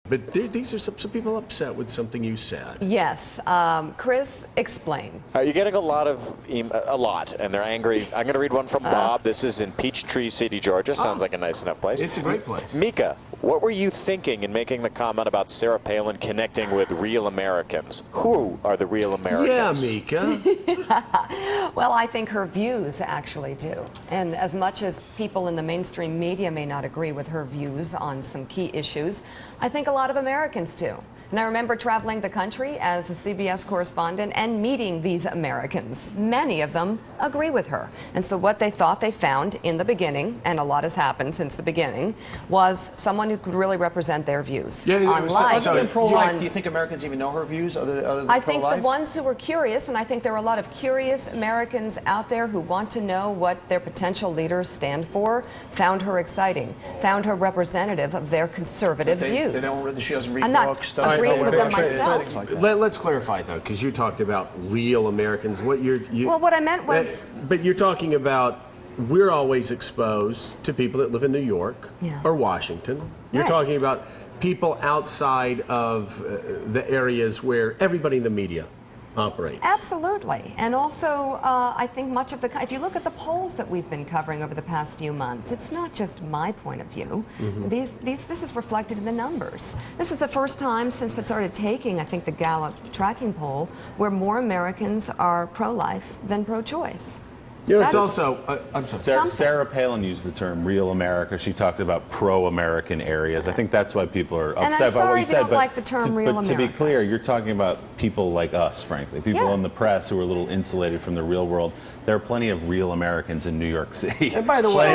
But these are some people upset with something you said. Yes. Chris, explain. You're getting a lot, and they're angry. I'm going to read one from Bob. This is in Peachtree City, Georgia. Sounds like a nice enough place. It's a great place. Mika, what were you thinking in making the comment about Sarah Palin connecting with real Americans? Who are the real Americans? Yeah, Mika. Well, I think her views actually do. And as much as people in the mainstream media may not agree with her views on some key issues, I think a lot of Americans do. And I remember traveling the country as a CBS correspondent and meeting these Americans. Many of them agree with her. And so what they thought they found in the beginning, and a lot has happened since the beginning, was someone who could really represent their views. Yeah, on life. Other than pro-life, do you think Americans even know her views other than pro-life? I think the ones who were curious, and I think there are a lot of curious Americans out there who want to know what their potential leaders stand for, found her exciting, found her representative of their conservative views. She doesn't read I'm not books. Doesn't agreeing know with what them Russia is, myself. things like that. Let's clarify though, because you talked about real Americans. Well, what I meant was, But you're talking about we're always exposed to people that live in New York Yeah. or Washington. You're Right. talking about people outside of the areas where everybody in the media operates. absolutely. And also, I think much of if you look at the polls that we've been covering over the past few months, it's not just my point of view. This is reflected in the numbers. This is the first time since it started taking, I think, the Gallup tracking poll, where more Americans are pro-life than pro-choice. You know, it's That is- also, I'm sorry. Sarah Palin used the term "real America." She talked about pro-American areas. I think that's why people are I'm upset by what sorry you if you said. don't like the term "real but to be America." clear, you're talking about people like us, frankly, people Yeah. in the press who are a little insulated from the real world. There are plenty of real Americans in New York City. And by the way,